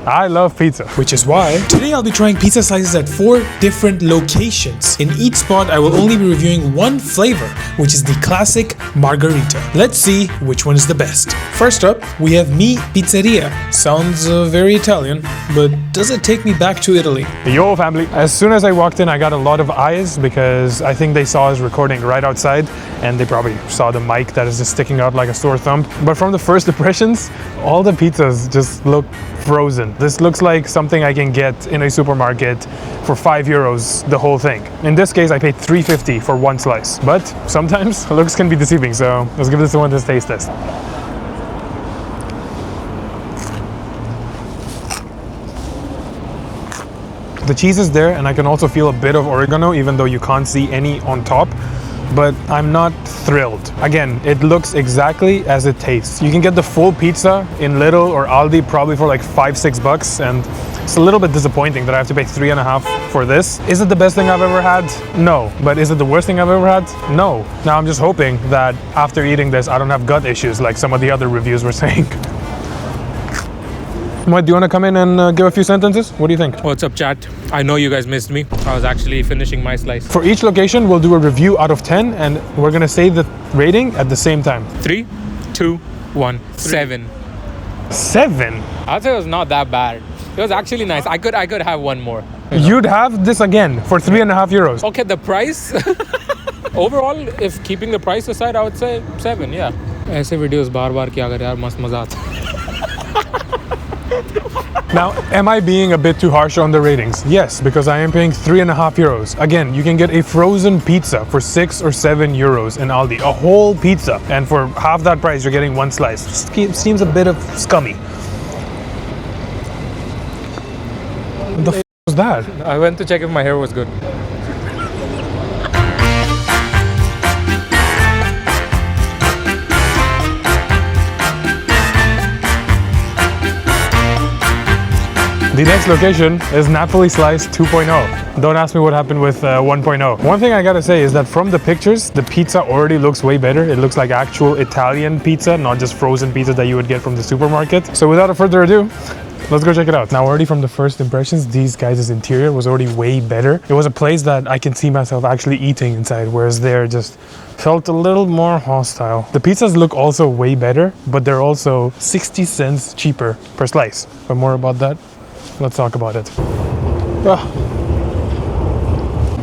I love pizza. Which is why today I'll be trying pizza slices at 4 different locations. In each spot, I will only be reviewing one flavor, which is the classic margarita. Let's see which one is the best. First up, we have Mi Pizzeria. Sounds very Italian, but does it take me back to Italy? Yo family. As soon as I walked in, I got a lot of eyes because I think they saw us recording right outside and they probably saw the mic that is just sticking out like a sore thumb. But from the first impressions, all the pizzas just look frozen. This looks like something I can get in a supermarket for €5, the whole thing. In this case, I paid $3.50 for one slice. But sometimes looks can be deceiving, so let's give this one this taste test. The cheese is there, and I can also feel a bit of oregano, even though you can't see any on top. But I'm not thrilled. Again, it looks exactly as it tastes. You can get the full pizza in Lidl or Aldi probably for like $5-6, and it's a little bit disappointing that I have to pay $3.50 for this. Is it the best thing I've ever had? No. But is it the worst thing I've ever had? No. Now I'm just hoping that after eating this, I don't have gut issues like some of the other reviews were saying. What, do you want to come in and give a few sentences? What do you think? What's up, chat? I know you guys missed me. I was actually finishing my slice. For each location, we'll do a review out of 10, and we're going to say the rating at the same time. 3, 2, 1, 7. 7? I'd say it was not that bad. It was actually nice. I could have one more. You'd have this again for €3.50. Okay, the price. Overall, if keeping the price aside, I would say 7, yeah. ऐसे videos बार-बार किया कर यार, मस्त मजा आता. Now, am I being a bit too harsh on the ratings? Yes, because I am paying €3.50. Again, you can get a frozen pizza for €6 or €7 in Aldi. A whole pizza. And for half that price, you're getting one slice. Seems a bit of scummy. What the f was that? I went to check if my hair was good. The next location is Napoli Slice 2.0. Don't ask me what happened with 1.0. One thing I gotta say is that from the pictures, the pizza already looks way better. It looks like actual Italian pizza, not just frozen pizza that you would get from the supermarket. So without further ado, let's go check it out. Now, already from the first impressions, these guys' interior was already way better. It was a place that I can see myself actually eating inside, whereas there just felt a little more hostile. The pizzas look also way better, but they're also 60 cents cheaper per slice. But more about that, let's talk about it.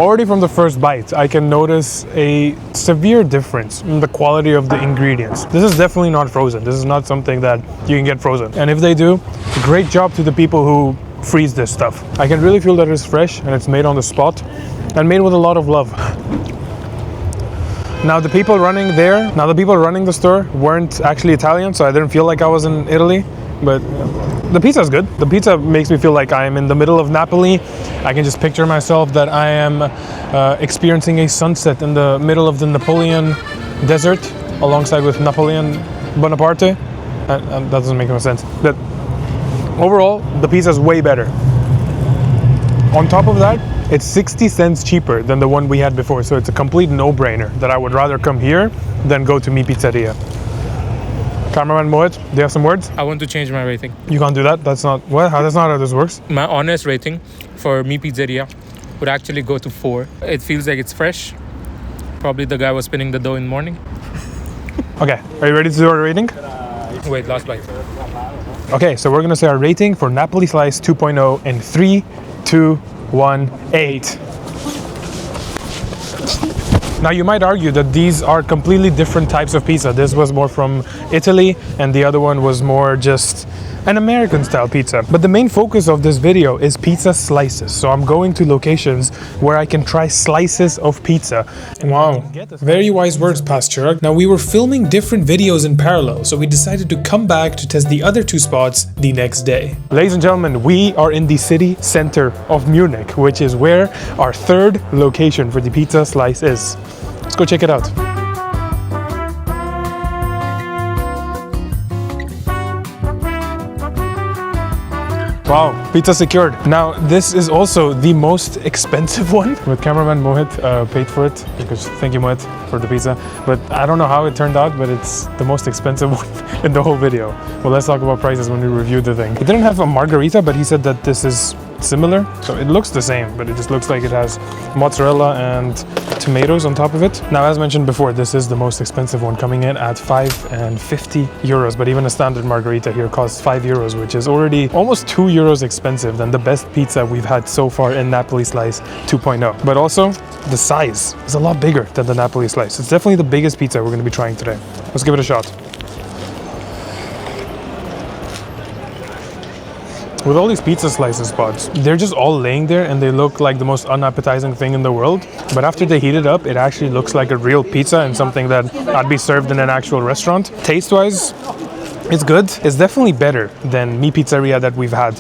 Already from the first bite, I can notice a severe difference in the quality of the ingredients. This is definitely not frozen. This is not something that you can get frozen. And if they do, great job to the people who freeze this stuff. I can really feel that it's fresh and it's made on the spot and made with a lot of love. Now the people running the store weren't actually Italian, so I didn't feel like I was in Italy. But the pizza is good. The pizza makes me feel like I am in the middle of Napoli. I can just picture myself that I am experiencing a sunset in the middle of the Napoleon desert alongside with Napoleon Bonaparte. That doesn't make no sense. But overall, the pizza is way better. On top of that, it's 60 cents cheaper than the one we had before. So it's a complete no-brainer that I would rather come here than go to Mi Pizzeria. Cameraman Moet, do you have some words? I want to change my rating. You can't do that? That's not how this works. My honest rating for Mi Pizzeria would actually go to 4. It feels like it's fresh. Probably the guy was spinning the dough in the morning. Okay, are you ready to do our rating? Wait, last bite. Okay, so we're gonna say our rating for Napoli Slice 2.0 in 3, 2, 1, 8. Now you might argue that these are completely different types of pizza. This was more from Italy and the other one was more just an American style pizza. But the main focus of this video is pizza slices. So I'm going to locations where I can try slices of pizza. Wow, very wise words, Pastor. Now we were filming different videos in parallel, so we decided to come back to test the other 2 spots the next day. Ladies and gentlemen, we are in the city center of Munich, which is where our 3rd location for the pizza slice is. Let's go check it out. Wow, pizza secured. Now, this is also the most expensive one. With cameraman Mohit paid for it, because thank you Mohit for the pizza. But I don't know how it turned out, but it's the most expensive one in the whole video. Well, let's talk about prices when we reviewed the thing. It didn't have a margarita, but he said that this is similar. So it looks the same, but it just looks like it has mozzarella and tomatoes on top of it. Now, as mentioned before, this is the most expensive one, coming in at 5.50 euros. But even a standard margarita here costs 5 euros, which is already almost 2 euros expensive than the best pizza we've had so far in Napoli Slice 2.0. But also, the size is a lot bigger than the Napoli Slice. It's definitely the biggest pizza we're going to be trying today. Let's give it a shot. With all these pizza slices spots, they're just all laying there and they look like the most unappetizing thing in the world. But after they heat it up, it actually looks like a real pizza and something that I'd be served in an actual restaurant. Taste-wise, it's good. It's definitely better than Mi Pizzeria that we've had.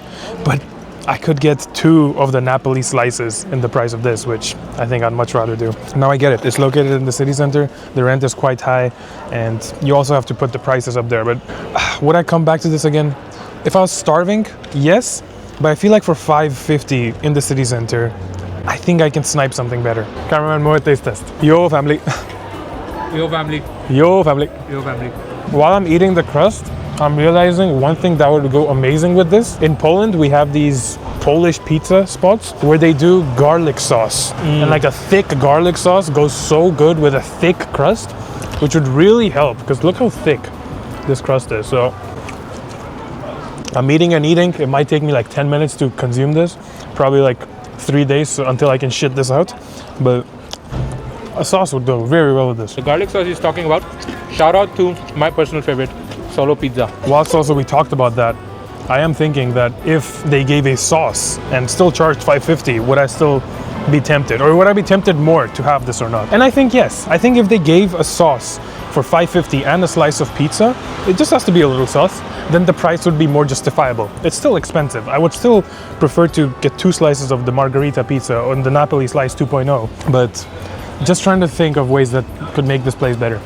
But I could get 2 of the Napoli slices in the price of this, which I think I'd much rather do. Now I get it. It's located in the city center. The rent is quite high and you also have to put the prices up there. But would I come back to this again? If I was starving, yes, but I feel like for 5.50 in the city center, I think I can snipe something better. Cameraman Mohit, taste test. Yo, family. Yo, family. Yo, family. Yo, family. While I'm eating the crust, I'm realizing one thing that would go amazing with this. In Poland, we have these Polish pizza spots where they do garlic sauce. And like a thick garlic sauce goes so good with a thick crust, which would really help because look how thick this crust is. So I'm eating and eating. It might take me like 10 minutes to consume this. Probably like 3 days until I can shit this out. But a sauce would go very well with this. The garlic sauce he's talking about, shout out to my personal favorite, Solo Pizza. Whilst also we talked about that, I am thinking that if they gave a sauce and still charged 5.50, would I still be tempted? Or would I be tempted more to have this or not? And I think yes. I think if they gave a sauce for 5.50 and a slice of pizza, it just has to be a little sauce, then the price would be more justifiable. It's still expensive. I would still prefer to get 2 slices of the margarita pizza on the Napoli Slice 2.0, but just trying to think of ways that could make this place better.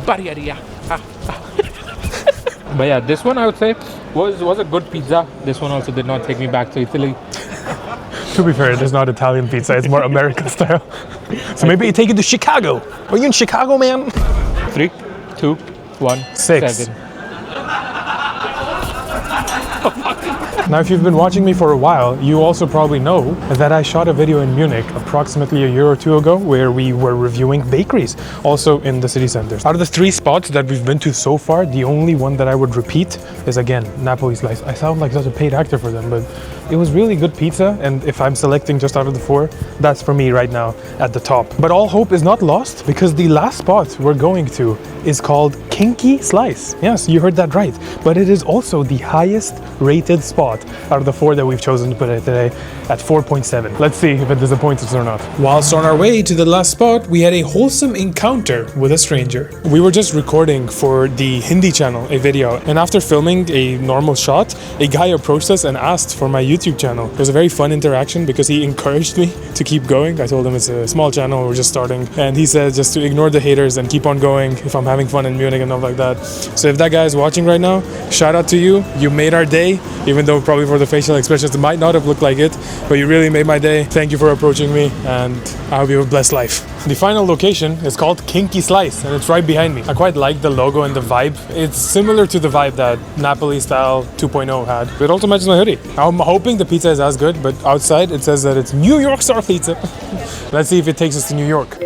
Barriera. But yeah, this one I would say was a good pizza. This one also did not take me back to Italy. To be fair, it is not Italian pizza, it's more American style. So maybe you take it to Chicago. Are you in Chicago, man? 3, 2, 1, 6. 7. Now, if you've been watching me for a while, you also probably know that I shot a video in Munich approximately a year or 2 ago where we were reviewing bakeries, also in the city centers. Out of the 3 spots that we've been to so far, the only one that I would repeat is, again, Napoli Slice. I sound like such a paid actor for them, but it was really good pizza, and if I'm selecting just out of the 4, that's for me right now at the top. But all hope is not lost, because the last spot we're going to is called Kinky Slice. Yes, you heard that right. But it is also the highest rated spot out of the 4 that we've chosen to put it today at 4.7. Let's see if it disappoints us or not. Whilst on our way to the last spot, we had a wholesome encounter with a stranger. We were just recording for the Hindi channel a video, and after filming a normal shot, a guy approached us and asked for my YouTube channel. It was a very fun interaction because he encouraged me to keep going. I told him it's a small channel, we're just starting, and he said just to ignore the haters and keep on going if I'm having fun in Munich and stuff like that. So if that guy is watching right now, shout out to you. You made our day, even though probably for the facial expressions it might not have looked like it, but you really made my day. Thank you for approaching me, and I hope you have a blessed life. The final location is called Kinky Slice, and it's right behind me. I quite like the logo and the vibe. It's similar to the vibe that Napoli Style 2.0 had. It also matches my hoodie. I'm hoping the pizza is as good, but outside it says that it's New York style pizza. Let's see if it takes us to New York.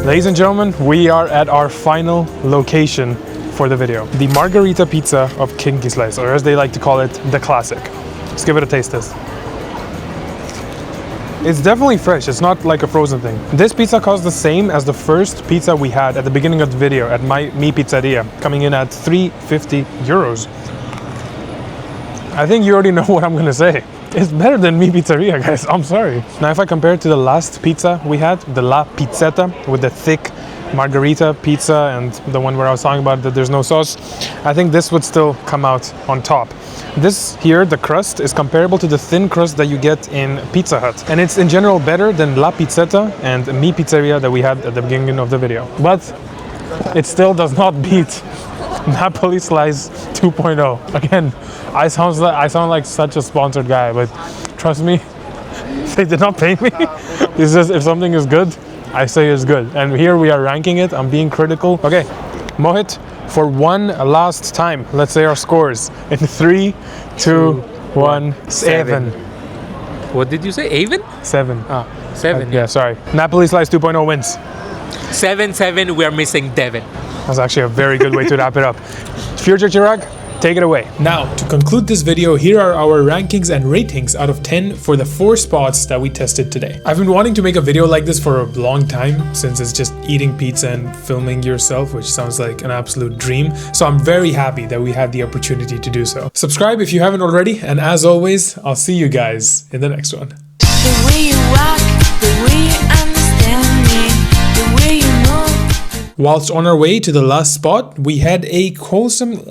Ladies and gentlemen, we are at our final location for the video. The margarita pizza of Kinky Slice, or as they like to call it, the classic. Let's give it a taste test. It's definitely fresh, it's not like a frozen thing. This pizza costs the same as the first pizza we had at the beginning of the video at Mi Pizzeria, coming in at 3.50 euros. I think you already know what I'm gonna say. It's better than Mi Pizzeria, guys. I'm sorry. Now, if I compare it to the last pizza we had, the La Pizzetta with the thick margarita pizza and the one where I was talking about that there's no sauce, I think this would still come out on top. This here, the crust, is comparable to the thin crust that you get in Pizza Hut. And it's in general better than La Pizzetta and Mi Pizzeria that we had at the beginning of the video. But it still does not beat Napoli Slice 2.0. Again, I sound like such a sponsored guy, but trust me, they did not pay me. It's just, if something is good, I say it's good. And here we are ranking it. I'm being critical. Okay, Mohit, for one last time, let's say our scores in 3, 2, 1, 7. What did you say? Even? 7. Ah, 7. Yeah, sorry. Napoli Slice 2.0 wins. 7-7. We are missing Devin. That's actually a very good way to wrap it up. Future Chirag, take it away. Now, to conclude this video, here are our rankings and ratings out of 10 for the 4 spots that we tested today. I've been wanting to make a video like this for a long time, since it's just eating pizza and filming yourself, which sounds like an absolute dream. So I'm very happy that we had the opportunity to do so. Subscribe if you haven't already, and as always, I'll see you guys in the next one. The way you walk, the way you understand me, the way you move. Whilst on our way to the last spot, we had a wholesome